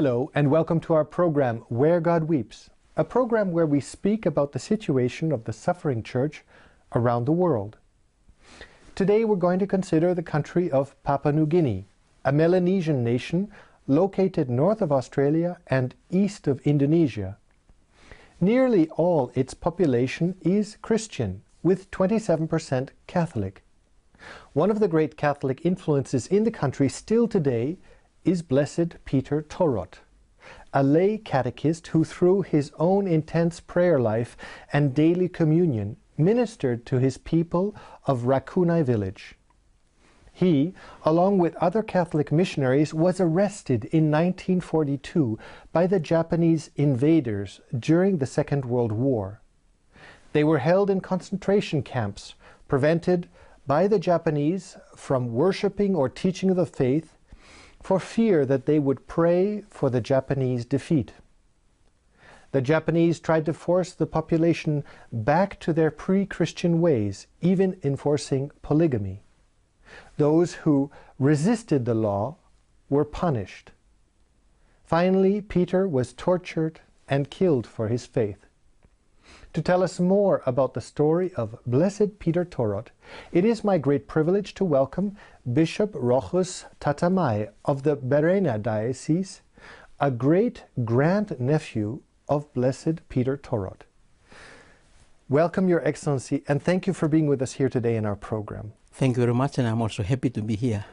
Hello and welcome to our program, Where God Weeps, a program where we speak about the situation of the suffering church around the world. Today we're going to consider the country of Papua New Guinea, a Melanesian nation located north of Australia and east of Indonesia. Nearly all its population is Christian, with 27% Catholic. One of the great Catholic influences in the country still today is Blessed Peter Torot, a lay catechist who through his own intense prayer life and daily communion ministered to his people of Rakunai village. He, along with other Catholic missionaries, was arrested in 1942 by the Japanese invaders during the Second World War. They were held in concentration camps, prevented by the Japanese from worshipping or teaching the faith for fear that they would pray for the Japanese defeat. The Japanese tried to force the population back to their pre-Christian ways, even enforcing polygamy. Those who resisted the law were punished. Finally, Peter was tortured and killed for his faith. To tell us more about the story of Blessed Peter Torot, it is my great privilege to welcome Bishop Rochus Tatamai of the Berena Diocese, a great-grandnephew of Blessed Peter Torot. Welcome, Your Excellency, and thank you for being with us here today in our program. Thank you very much, and I'm also happy to be here.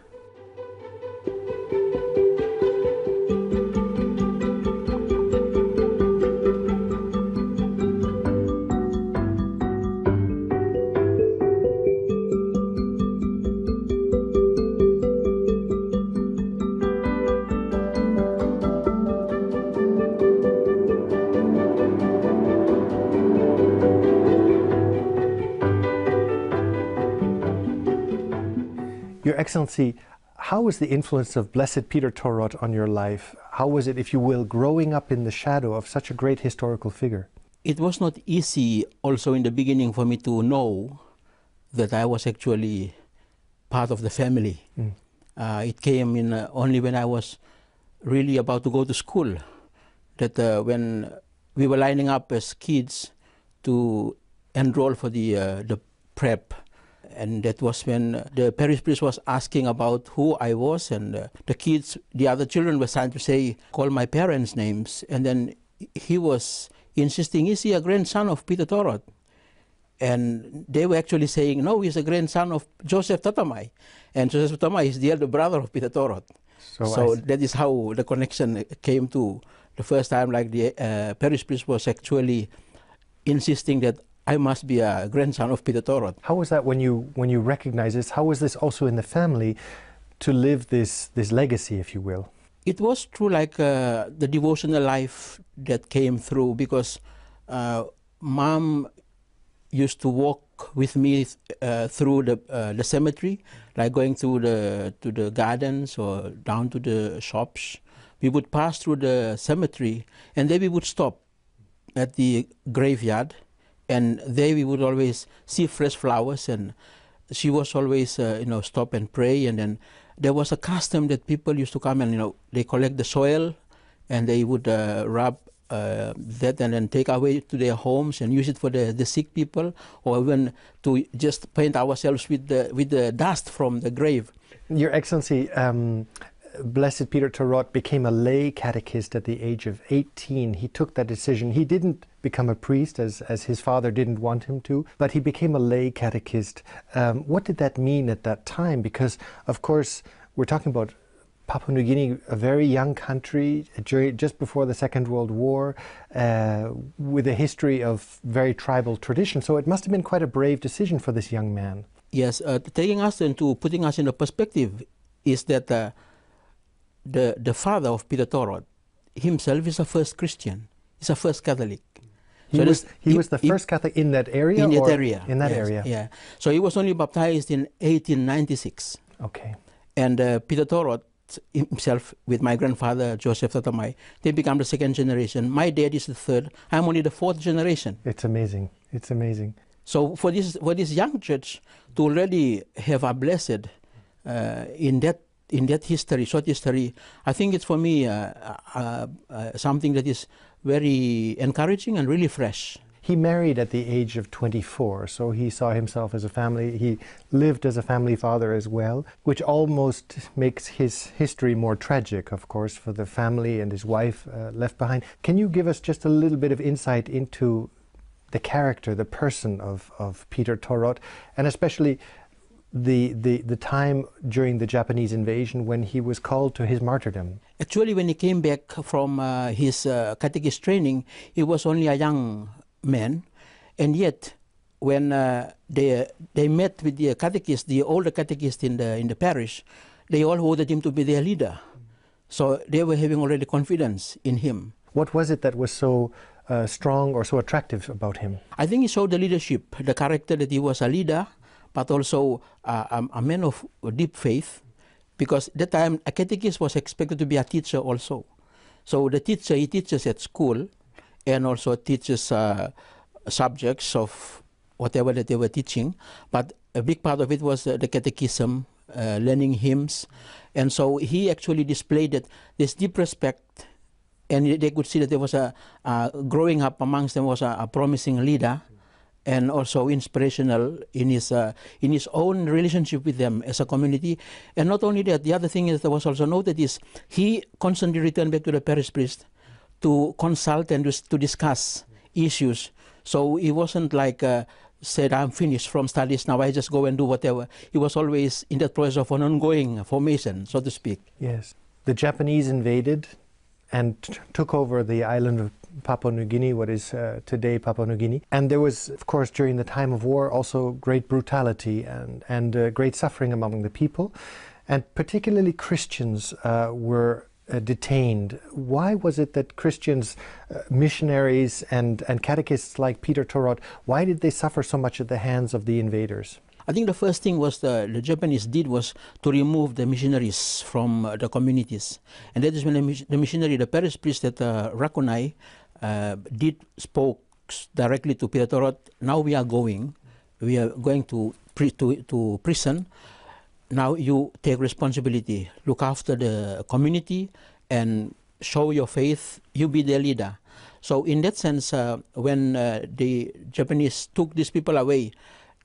Your Excellency, how was the influence of Blessed Peter Torot on your life? How was it, if you will, growing up in the shadow of such a great historical figure? It was not easy also in the beginning for me to know that I was actually part of the family. It came in only when I was really about to go to school, that when we were lining up as kids to enroll for the prep. And that was when the parish priest was asking about who I was, and the other children were trying to say, call my parents' names. And then he was insisting, is he a grandson of Peter Torot? And they were actually saying, no, he's a grandson of Joseph Tatamai. And Joseph Tatamai is the elder brother of Peter Torot. So that is how the connection came to the first time, like the parish priest was actually insisting that I must be a grandson of Peter Torot. How was that when you recognize this? How was this also in the family to live this legacy, if you will? It was through like the devotional life that came through, because Mom used to walk with me through the cemetery, like going to the gardens or down to the shops. We would pass through the cemetery, and then we would stop at the graveyard. And there we would always see fresh flowers, and she was always, stop and pray. And then there was a custom that people used to come and, they collect the soil, and they would rub that and then take away to their homes and use it for the sick people, or even to just paint ourselves with the dust from the grave. Your Excellency, Blessed Peter Torot became a lay catechist at the age of 18. He took that decision. He didn't become a priest as his father didn't want him to, but he became a lay catechist. What did that mean at that time? Because, of course, we're talking about Papua New Guinea, a very young country, just before the Second World War, with a history of very tribal tradition. So it must have been quite a brave decision for this young man. Yes, taking us into putting us in a perspective is that the father of Peter Torot himself is a first Christian. He's a first Catholic. He was the first Catholic in that area? In that area. In that yes, area. Yeah. So he was only baptized in 1896. Okay. And Peter Torot himself, with my grandfather, Joseph Tatamai, they become the second generation. My dad is the third. I'm only the fourth generation. It's amazing. It's amazing. So for this young church to already have a blessed in that in that history, short history, I think it's for me something that is very encouraging and really fresh. He married at the age of 24, so he saw himself as a family. He lived as a family father as well, which almost makes his history more tragic, of course, for the family and his wife left behind. Can you give us just a little bit of insight into the character, the person of Peter Torot, and especially the time during the Japanese invasion when he was called to his martyrdom? Actually, when he came back from his catechist training, he was only a young man, and yet when they met with the catechist, the older catechist in the parish, they all voted him to be their leader. So they were having already confidence in him. What was it that was so strong or so attractive about him? I think he showed the leadership, the character that he was a leader, but also a man of deep faith, because at that time a catechist was expected to be a teacher also. So the teacher, he teaches at school and also teaches subjects of whatever that they were teaching, but a big part of it was the catechism, learning hymns, and so he actually displayed that this deep respect, and they could see that there was growing up amongst them was a promising leader, and also inspirational in his own relationship with them as a community. And not only that, the other thing is that was also noted is he constantly returned back to the parish priest to consult and to discuss issues. So he wasn't like said, I'm finished from studies now, I just go and do whatever. He was always in that process of an ongoing formation, so to speak. Yes. The Japanese invaded and took over the island of Papua New Guinea, what is today Papua New Guinea. And there was, of course, during the time of war, also great brutality and great suffering among the people. And particularly Christians were detained. Why was it that Christians, missionaries and catechists like Peter Torot, why did they suffer so much at the hands of the invaders? I think the first thing was the Japanese did was to remove the missionaries from the communities. And that is when the missionary, the parish priest at Rakunai, spoke directly to Peter Torot. Now we are going to prison. Now you take responsibility, look after the community and show your faith, you be their leader. So in that sense, when the Japanese took these people away,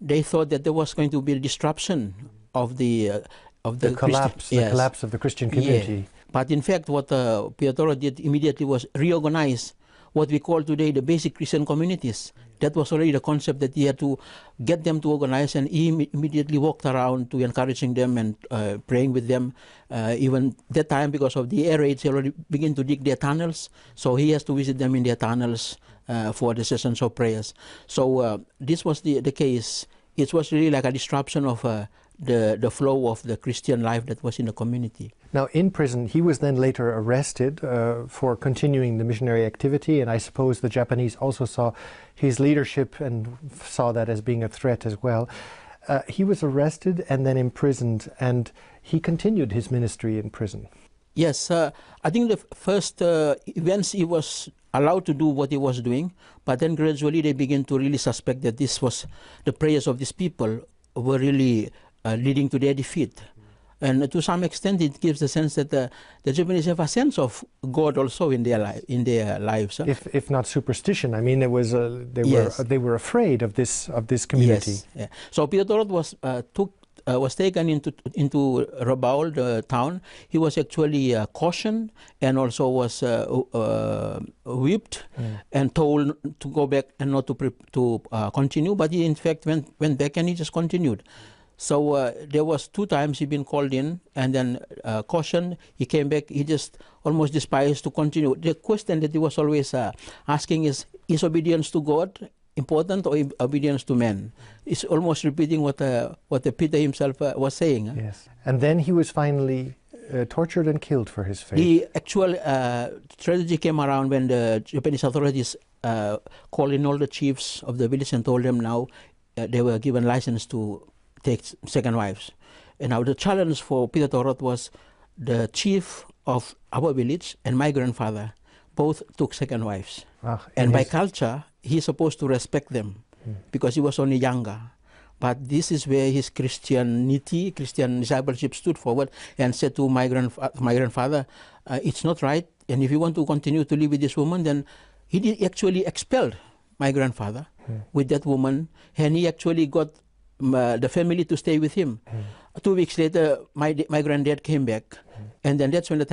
they thought that there was going to be a disruption of the collapse, the collapse of the Christian community. Yeah. But in fact, what Peter Torot did immediately was reorganize what we call today the basic Christian communities. That was already the concept that he had to get them to organize, and he immediately walked around to encouraging them and praying with them. Even that time, because of the air raids, he already began to dig their tunnels, so he has to visit them in their tunnels for the sessions of prayers. So this was the case. It was really like a disruption of the flow of the Christian life that was in the community. Now, in prison, he was then later arrested for continuing the missionary activity, and I suppose the Japanese also saw his leadership and saw that as being a threat as well. He was arrested and then imprisoned, and he continued his ministry in prison. Yes, I think the first events he was allowed to do what he was doing, but then gradually they began to really suspect that this was the prayers of these people were really leading to their defeat. And to some extent, it gives the sense that the Japanese have a sense of God also in their lives. If not superstition, I mean, it was they were afraid of this community. Yes. Yeah. So Peter Torot was taken into Rabaul, the town. He was actually cautioned and also was whipped and told to go back and not to continue. But he in fact went back and he just continued. So there was 2 times he been called in and then cautioned. He came back. He just almost despised to continue. The question that he was always asking is obedience to God important or obedience to men? It's almost repeating what Peter himself was saying. Yes. And then he was finally tortured and killed for his faith. The actual tragedy came around when the Japanese authorities called in all the chiefs of the village and told them now they were given license to take second wives. And now the challenge for Peter Torot was the chief of our village and my grandfather both took second wives. And by culture, he's supposed to respect them because he was only younger. But this is where his Christianity, Christian discipleship stood forward and said to my grandfather, it's not right. And if you want to continue to live with this woman, then he did actually expelled my grandfather with that woman. And he actually got the family to stay with him. 2 weeks later, my granddad came back. And then that's when by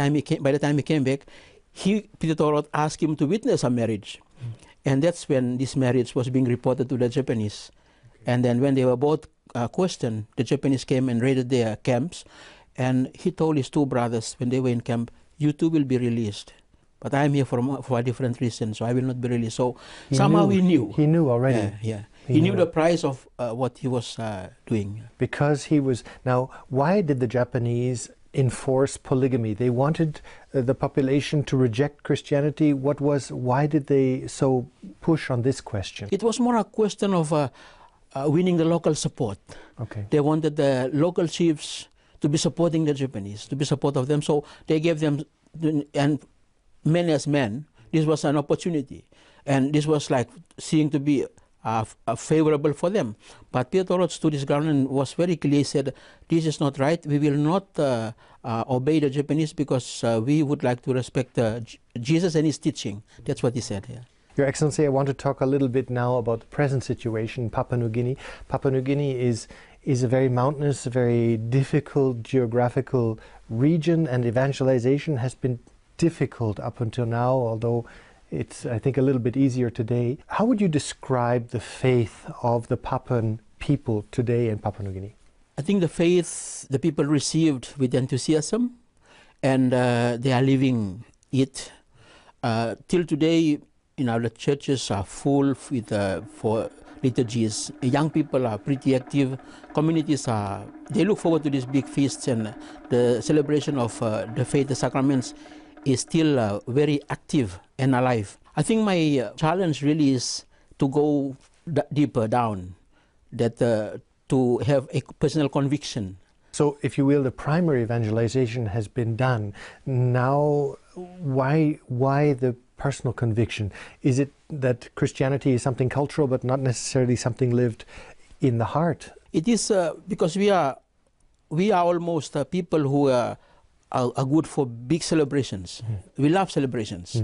the time he came back, Peter Torot asked him to witness a marriage. And that's when this marriage was being reported to the Japanese. And then when they were both questioned, the Japanese came and raided their camps. And he told his two brothers when they were in camp, you two will be released. But I am here for a different reason, so I will not be released. So he knew. He knew already. He knew the price of what he was doing. Because he was... Now, why did the Japanese enforce polygamy? They wanted the population to reject Christianity. Why did they so push on this question? It was more a question of winning the local support. Okay. They wanted the local chiefs to be supporting the Japanese, to be supportive of them. So they gave them, and men as men, this was an opportunity. And this was like seeing to be favorable for them. But Peter Torot stood his ground and was very clear. He said, this is not right. We will not obey the Japanese because we would like to respect Jesus and his teaching. That's what he said here. Your Excellency, I want to talk a little bit now about the present situation in Papua New Guinea. Papua New Guinea is a very mountainous, very difficult geographical region, and evangelization has been difficult up until now, although it's, I think, a little bit easier today. How would you describe the faith of the Papuan people today in Papua New Guinea? I think the faith the people received with enthusiasm, and they are living it. Till today, the churches are full with for liturgies. Young people are pretty active. Communities they look forward to these big feasts, and the celebration of the faith, the sacraments, is still very active and alive. I think my challenge really is to go deeper down, that to have a personal conviction. So, if you will, the primary evangelization has been done. Now, why the personal conviction? Is it that Christianity is something cultural but not necessarily something lived in the heart? It is because we are almost people who are good for big celebrations. We love celebrations.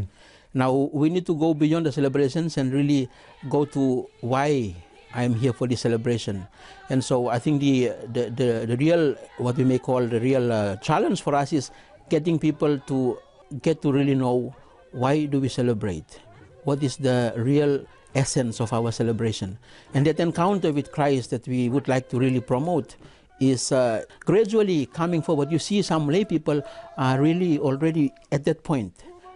Now we need to go beyond the celebrations and really go to why I'm here for this celebration. And so I think the real, what we may call the real challenge for us is getting people to get to really know, why do we celebrate? What is the real essence of our celebration? And that encounter with Christ that we would like to really promote is gradually coming forward. You see some lay people are really already at that point.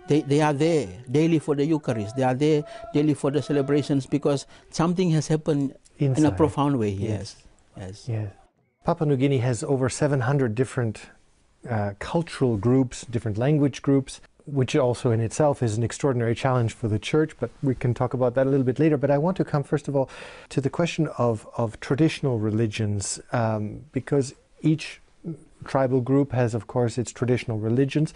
They are there daily for the Eucharist. They are there daily for the celebrations because something has happened inside, in a profound way. Yes. Papua New Guinea has over 700 different cultural groups, different language groups, which also in itself is an extraordinary challenge for the Church, but we can talk about that a little bit later. But I want to come first of all to the question of traditional religions, because each tribal group has, of course, its traditional religions.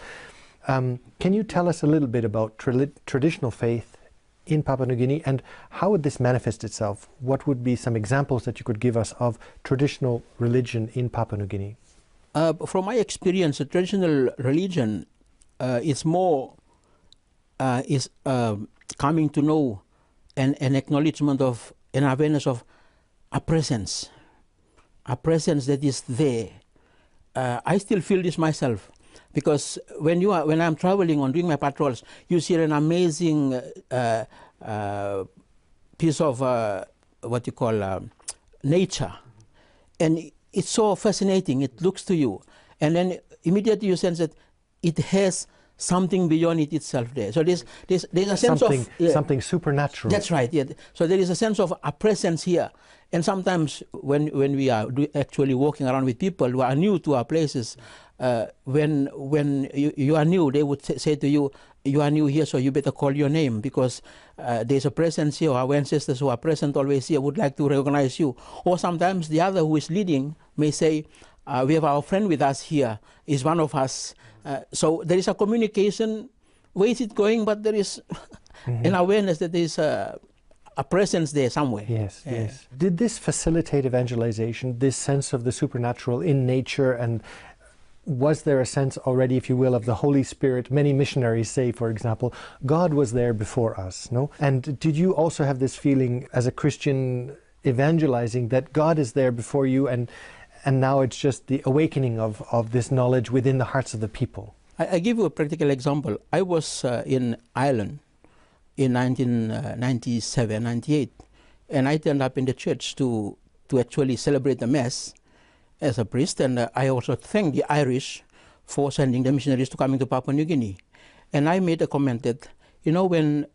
Can you tell us a little bit about traditional faith in Papua New Guinea, and how would this manifest itself? What would be some examples that you could give us of traditional religion in Papua New Guinea? From my experience, the traditional religion is more coming to know an acknowledgement of, an awareness of a presence that is there. I still feel this myself, because when I'm traveling on doing my patrols, you see an amazing piece of what you call nature, and it's so fascinating. It looks to you, and then immediately you sense that it has something beyond it itself there. So there's a sense of something supernatural. That's right. Yeah. So there is a sense of a presence here. And sometimes when we are actually walking around with people who are new to our places, when you are new, they would say to you, you are new here, so you better call your name, because there's a presence here. Our ancestors who are present always here would like to recognize you. Or sometimes the other who is leading may say, we have our friend with us here, is one of us. So there is a communication. Where is it going? But there is an awareness that there is a presence there somewhere. Yes, yes. Did this facilitate evangelization, this sense of the supernatural in nature, and was there a sense already, if you will, of the Holy Spirit? Many missionaries say, for example, God was there before us, no? And did you also have this feeling as a Christian evangelizing that God is there before you, and now it's just the awakening of this knowledge within the hearts of the people? I give you a practical example. I was in Ireland in 1997, 98, and I turned up in the church to actually celebrate the Mass as a priest, and I also thanked the Irish for sending the missionaries to coming to Papua New Guinea. And I made a comment that, you know, when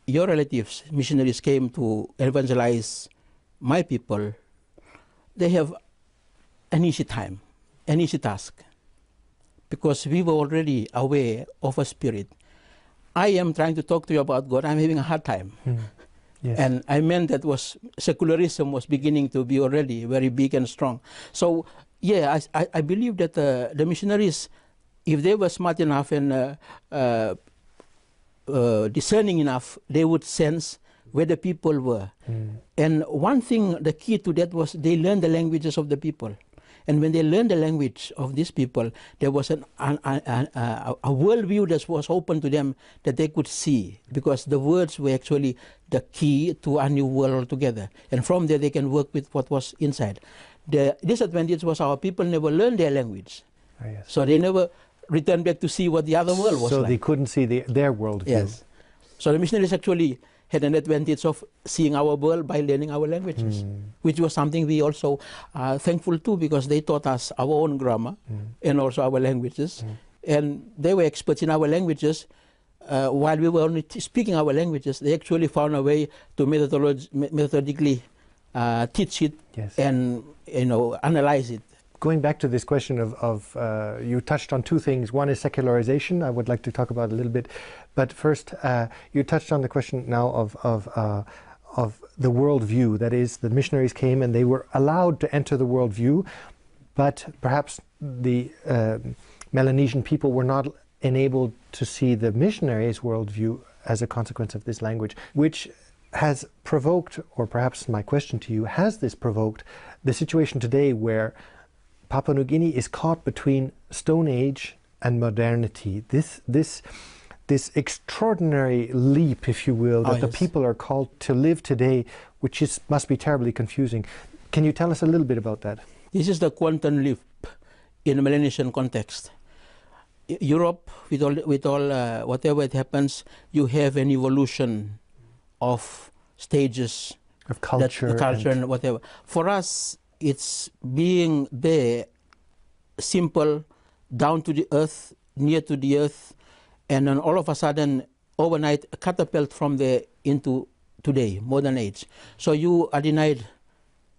your relatives, missionaries, came to evangelize my people, they have an easy time, an easy task, because we were already aware of a spirit. I am trying to talk to you about God, I'm having a hard time. Yes. And I meant that was secularism was beginning to be already very big and strong. So, yeah, I believe that the missionaries, if they were smart enough and discerning enough, they would sense where the people were. And one thing, the key to that was they learned the languages of the people. And when they learned the language of these people, there was a worldview that was open to them that they could see, because the words were actually the key to a new world altogether. And from there, they can work with what was inside. The disadvantage was our people never learned their language. Oh, yes. So they never returned back to see what the other world was so like. They couldn't see their worldview. Yes. So the missionaries actually had an advantage of seeing our world by learning our languages, which was something we also are thankful to, because they taught us our own grammar and also our languages. And they were experts in our languages. While we were only speaking our languages, they actually found a way to methodically teach it and analyze it. Going back to this question of you touched on two things. One is secularization. I would like to talk about a little bit, but first, you touched on the question now of the worldview. That is, the missionaries came and they were allowed to enter the worldview, but perhaps the Melanesian people were not enabled to see the missionaries' worldview as a consequence of this language, which has provoked, or perhaps my question to you, has this provoked the situation today where Papua New Guinea is caught between Stone Age and modernity? This extraordinary leap, if you will, that the people are called to live today, which must be terribly confusing. Can you tell us a little bit about that? This is the quantum leap in a Melanesian context. Europe, with all whatever it happens, you have an evolution of stages of culture, and whatever. For us, it's being there, simple, down to the earth, near to the earth, and then all of a sudden, overnight, a catapult from there into today, modern age. So you are denied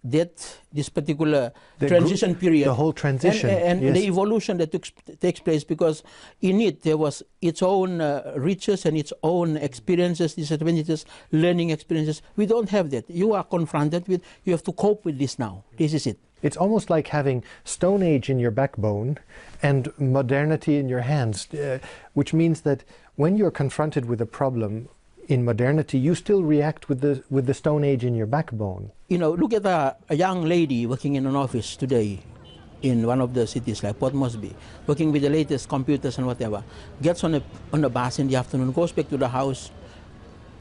this particular transition period. The whole transition. And the evolution that takes place, because in it there was its own riches and its own experiences, disadvantages, learning experiences. We don't have that. You are confronted with, you have to cope with this now. This is it. It's almost like having Stone Age in your backbone and modernity in your hands, which means that when you're confronted with a problem in modernity, you still react with the Stone Age in your backbone. You know, look at a young lady working in an office today in one of the cities like Port Moresby, working with the latest computers and whatever, gets on a bus in the afternoon, goes back to the house,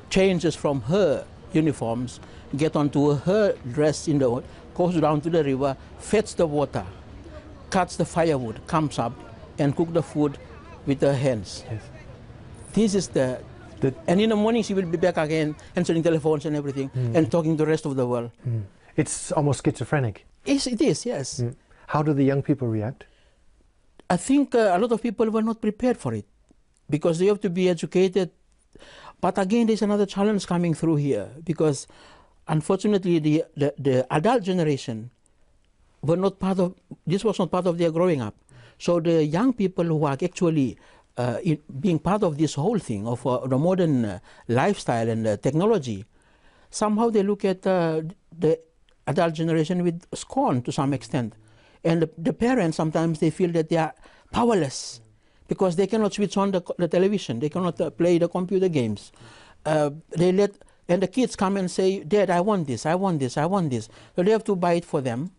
changes from her uniforms, get onto her dress in the, goes down to the river, fetches the water, cuts the firewood, comes up and cook the food with her hands. Yes. This is and in the morning she will be back again, answering telephones and everything, and talking to the rest of the world. It's almost schizophrenic. Yes, it is, yes. How do the young people react? I think a lot of people were not prepared for it, because they have to be educated. But again, there's another challenge coming through here, because unfortunately the adult generation were not part of, this was not part of their growing up. So the young people who are actually being part of this whole thing of the modern lifestyle and technology, somehow they look at the adult generation with scorn to some extent. And the parents, sometimes they feel that they are powerless because they cannot switch on the television, they cannot play the computer games. They let And the kids come and say, Dad, I want this, I want this, I want this. So they have to buy it for them.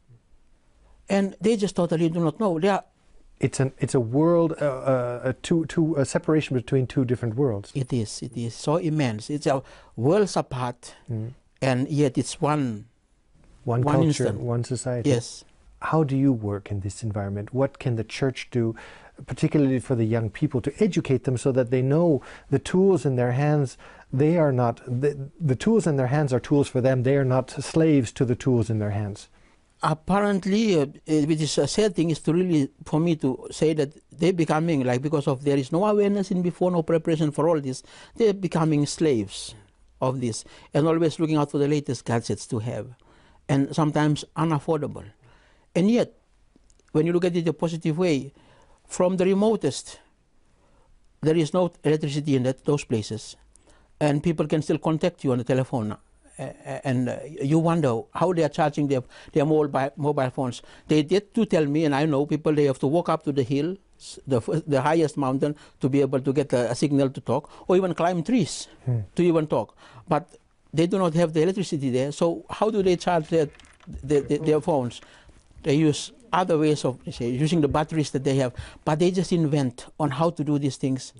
And they just totally do not know. It's a world, a separation between two different worlds. It is so immense. It's a worlds apart, and yet it's one culture, instant. one society. Yes. How do you work in this environment? What can the church do, particularly for the young people, to educate them so that they know the tools in their hands, they are not, the tools in their hands are tools for them, they are not slaves to the tools in their hands? Apparently, which is a sad thing, is to really, for me to say that they're becoming, like, because of there is no awareness in before, no preparation for all this, they're becoming slaves of this, and always looking out for the latest gadgets to have, and sometimes unaffordable. And yet, when you look at it in a positive way, from the remotest, there is no electricity in those places, and people can still contact you on the telephone. And you wonder how they are charging their mobile phones. They did to tell me, and I know people, they have to walk up to the hill, the highest mountain, to be able to get a signal to talk, or even climb trees to even talk. But they do not have the electricity there, so how do they charge their phones? They use other ways of using the batteries that they have, but they just invent on how to do these things,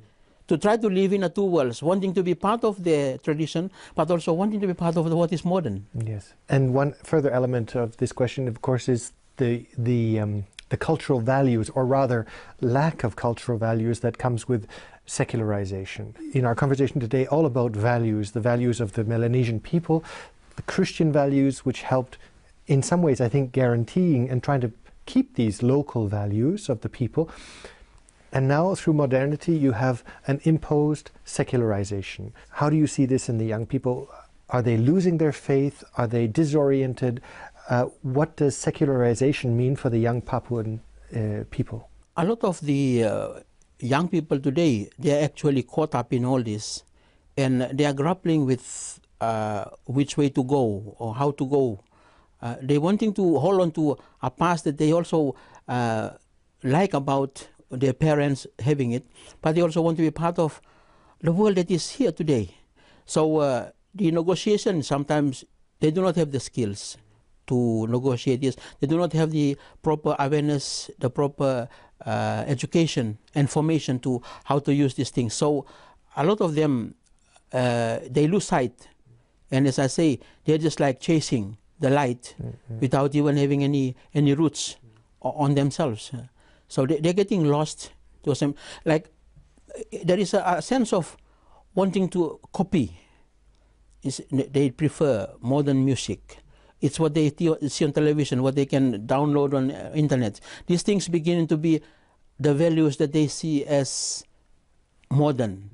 to try to live in two worlds, wanting to be part of the tradition, but also wanting to be part of what is modern. Yes. And one further element of this question, of course, is the cultural values, or rather lack of cultural values, that comes with secularization. In our conversation today, all about values, the values of the Melanesian people, the Christian values, which helped in some ways, I think, guaranteeing and trying to keep these local values of the people. And now, through modernity, you have an imposed secularization. How do you see this in the young people? Are they losing their faith? Are they disoriented? What does secularization mean for the young Papuan people? A lot of the young people today, they are actually caught up in all this, and they are grappling with which way to go or how to go. They're wanting to hold on to a past that they also like about their parents having it, but they also want to be part of the world that is here today. So the negotiation, sometimes they do not have the skills to negotiate this. They do not have the proper awareness, the proper education and formation to how to use these things. So a lot of them, they lose sight. And as I say, they're just like chasing the light without even having any roots on themselves. So they're getting lost to some, like, there is a sense of wanting to copy. They prefer modern music. It's what they see on television, what they can download on internet. These things begin to be the values that they see as modern,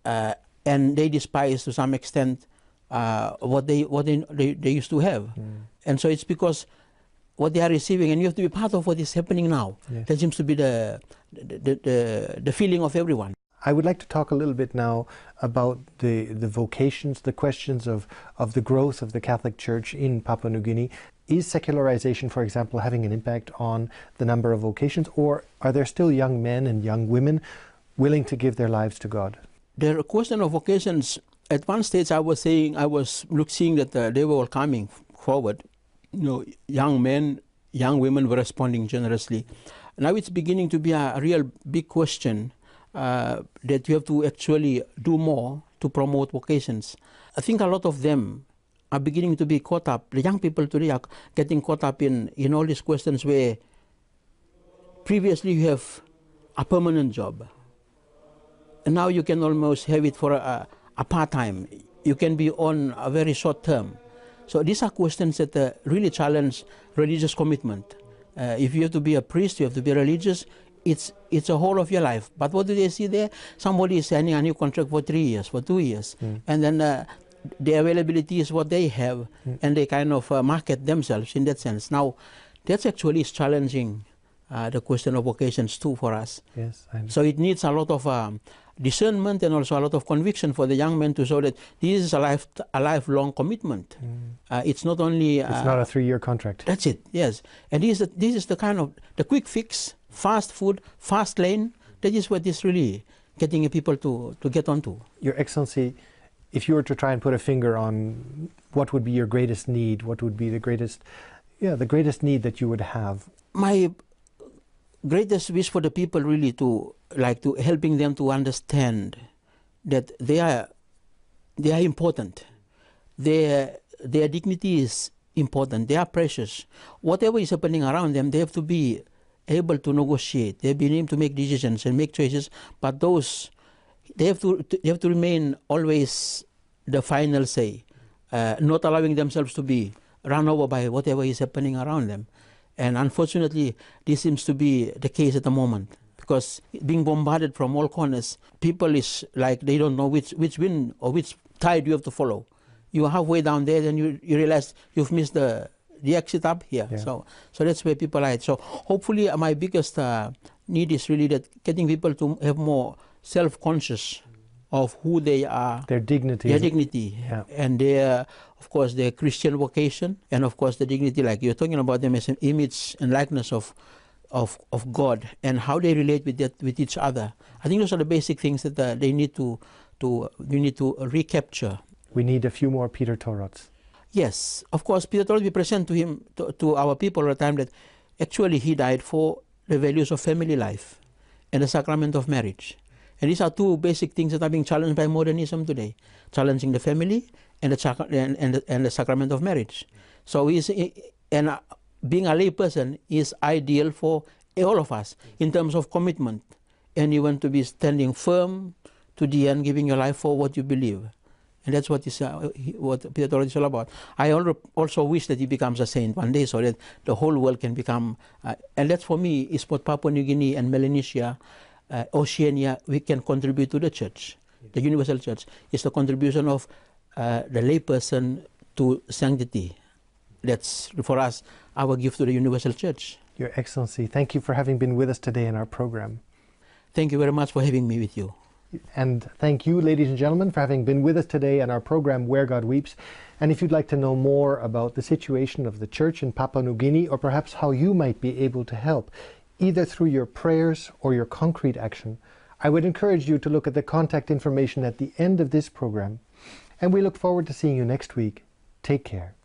and they despise to some extent what they used to have. And so it's because what they are receiving, and you have to be part of what is happening now. Yes. That seems to be the feeling of everyone. I would like to talk a little bit now about the vocations, the questions of the growth of the Catholic Church in Papua New Guinea. Is secularization, for example, having an impact on the number of vocations, or are there still young men and young women willing to give their lives to God? The question of vocations, at one stage I was seeing that they were all coming forward. You know, young men, young women were responding generously. Now it's beginning to be a real big question that you have to actually do more to promote vocations. I think a lot of them are beginning to be caught up. The young people today are getting caught up in all these questions where previously you have a permanent job, and now you can almost have it for a part-time. You can be on a very short term. So these are questions that really challenge religious commitment. If you have to be a priest, you have to be religious, it's a whole of your life. But what do they see there? Somebody is signing a new contract for 3 years, for 2 years. And then the availability is what they have, and they kind of market themselves in that sense. Now, that's actually challenging the question of vocations too for us. Yes, so it needs a lot of discernment and also a lot of conviction for the young men to show that this is a lifelong commitment. It's not only... it's not a 3-year contract. That's it, yes. And this is the kind of, the quick fix, fast food, fast lane, that is what is really getting people to get onto. Your Excellency, if you were to try and put a finger on what would be your greatest need, what would be the greatest need that you would have? My greatest wish for the people really to helping them to understand that they are important. Their dignity is important. They are precious. Whatever is happening around them, they have to be able to negotiate. They have been able to make decisions and make choices. But they have to remain always the final say, not allowing themselves to be run over by whatever is happening around them. And unfortunately, this seems to be the case at the moment, because being bombarded from all corners, people is like they don't know which wind or which tide you have to follow. You're halfway down there, then you realize you've missed the exit up here. Yeah. So that's where people are at. So hopefully my biggest need is really that getting people to have more self-conscious of who they are. Their dignity. Yeah. And of course, their Christian vocation, and of course the dignity, like you're talking about them as an image and likeness of God, and how they relate with each other. I think those are the basic things that we need to recapture. We need a few more Peter Torots. Yes, of course, Peter Torot, we present to our people all the time that actually he died for the values of family life and the sacrament of marriage. And these are two basic things that are being challenged by modernism today, challenging the family and the sacrament of marriage. So being a lay person is ideal for all of us in terms of commitment. And you want to be standing firm to the end, giving your life for what you believe. And that's what Peter Torot is all about. I also wish that he becomes a saint one day, so that the whole world can become, and that for me is what Papua New Guinea and Melanesia, Oceania, we can contribute to the church, the universal church. It's the contribution of the layperson to sanctity. That's, for us, our gift to the universal church. Your Excellency, thank you for having been with us today in our program. Thank you very much for having me with you. And thank you, ladies and gentlemen, for having been with us today on our program, Where God Weeps. And if you'd like to know more about the situation of the church in Papua New Guinea, or perhaps how you might be able to help, either through your prayers or your concrete action, I would encourage you to look at the contact information at the end of this program. And we look forward to seeing you next week. Take care.